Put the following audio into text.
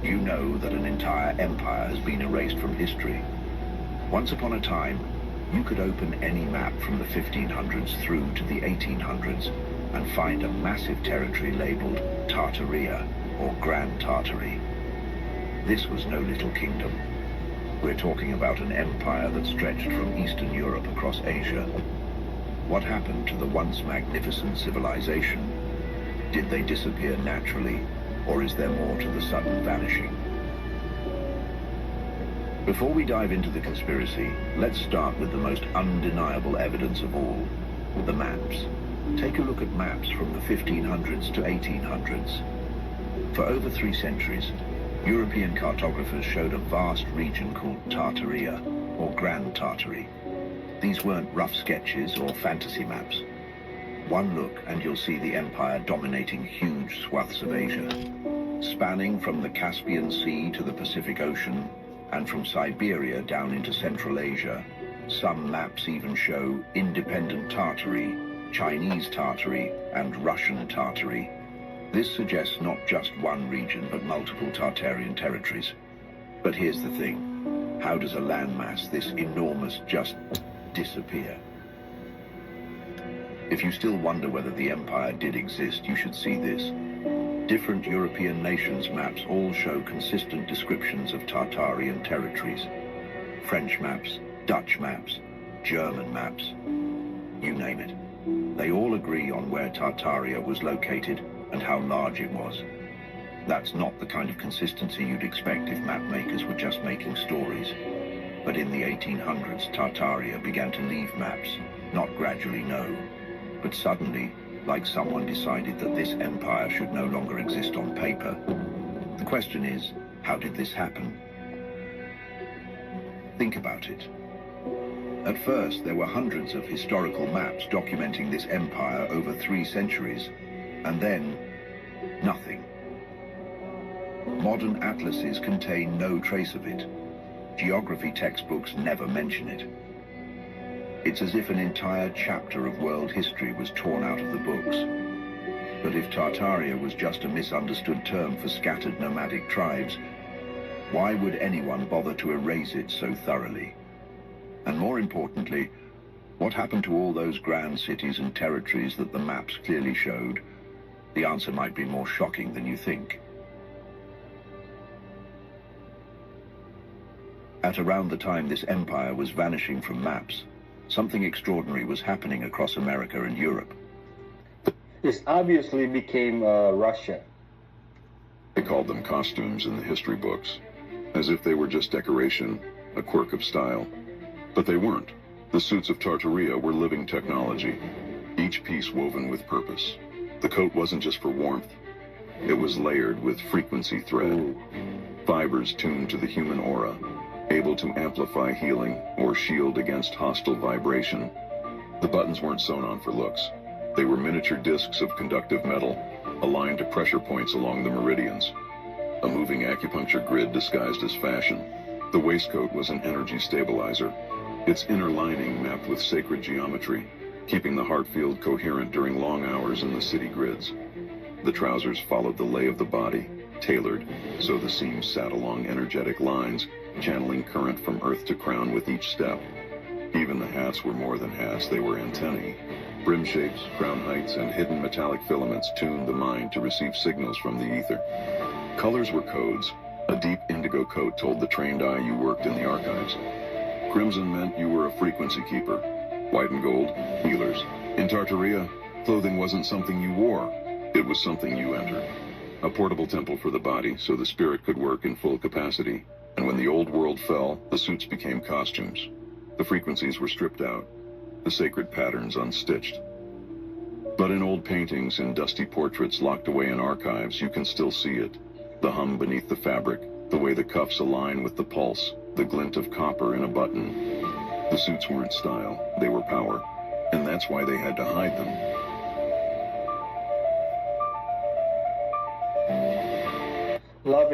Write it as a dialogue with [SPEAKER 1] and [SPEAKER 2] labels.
[SPEAKER 1] you know that an entire empire has been erased from history. Once upon a time, you could open any map from the 1500s through to the 1800s and find a massive territory labeled Tartaria, or Grand Tartary. This was no little kingdom. We're talking about an empire that stretched from Eastern Europe across Asia. What happened to the once magnificent civilization? Did they disappear naturally, or is there more to the sudden vanishing? Before we dive into the conspiracy, let's start with the most undeniable evidence of all, the maps. Take a look at maps from the 1500s to 1800s. For over 3 centuries, European cartographers showed a vast region called Tartaria, or Grand Tartary. These weren't rough sketches or fantasy maps. One look and you'll see the empire dominating huge swaths of Asia, spanning from the Caspian Sea to the Pacific Ocean, and from Siberia down into Central Asia. Some maps even show independent Tartary, Chinese Tartary, and Russian Tartary. This suggests not just one region, but multiple Tartarian territories. But here's the thing. How does a landmass this enormous just disappear? If you still wonder whether the empire did exist, you should see this. Different European nations' maps all show consistent descriptions of Tartarian territories. French maps, Dutch maps, German maps, you name it. They all agree on where Tartaria was located and how large it was. That's not the kind of consistency you'd expect if map makers were just making stories. But in the 1800s, Tartaria began to leave maps, not gradually, no, but suddenly, like someone decided that this empire should no longer exist on paper. The question is, how did this happen? Think about it. At first, there were hundreds of historical maps documenting this empire over 3 centuries, and then, nothing. Modern atlases contain no trace of it. Geography textbooks never mention it. It's as if an entire chapter of world history was torn out of the books. But if Tartaria was just a misunderstood term for scattered nomadic tribes, why would anyone bother to erase it so thoroughly? And more importantly, what happened to all those grand cities and territories that the maps clearly showed? The answer might be more shocking than you think. At around the time this empire was vanishing from maps, something extraordinary was happening across America and Europe.
[SPEAKER 2] This obviously became Russia.
[SPEAKER 3] They called them costumes in the history books, as if they were just decoration, a quirk of style. But they weren't. The suits of Tartaria were living technology, each piece woven with purpose. The coat wasn't just for warmth. It was layered with frequency thread, fibers tuned to the human aura, able to amplify healing or shield against hostile vibration. The buttons weren't sewn on for looks. They were miniature discs of conductive metal, aligned to pressure points along the meridians. A moving acupuncture grid disguised as fashion. The waistcoat was an energy stabilizer, its inner lining mapped with sacred geometry, keeping the heart field coherent during long hours in the city grids. The trousers followed the lay of the body, tailored so the seams sat along energetic lines, channeling current from earth to crown with each step. Even the hats were more than hats, they were antennae. Brim shapes, crown heights, and hidden metallic filaments tuned the mind to receive signals from the ether. Colors were codes. A deep indigo coat told the trained eye you worked in the archives. Crimson meant you were a frequency keeper. White and gold, healers. In Tartaria, clothing wasn't something you wore. It was something you entered. A portable temple for the body so the spirit could work in full capacity. And when the old world fell, the suits became costumes. The frequencies were stripped out, the sacred patterns unstitched. But in old paintings and dusty portraits locked away in archives, you can still see it. The hum beneath the fabric, the way the cuffs align with the pulse, the glint of copper in a button. The suits weren't style, they were power. And that's why they had to hide them.
[SPEAKER 2] Love it.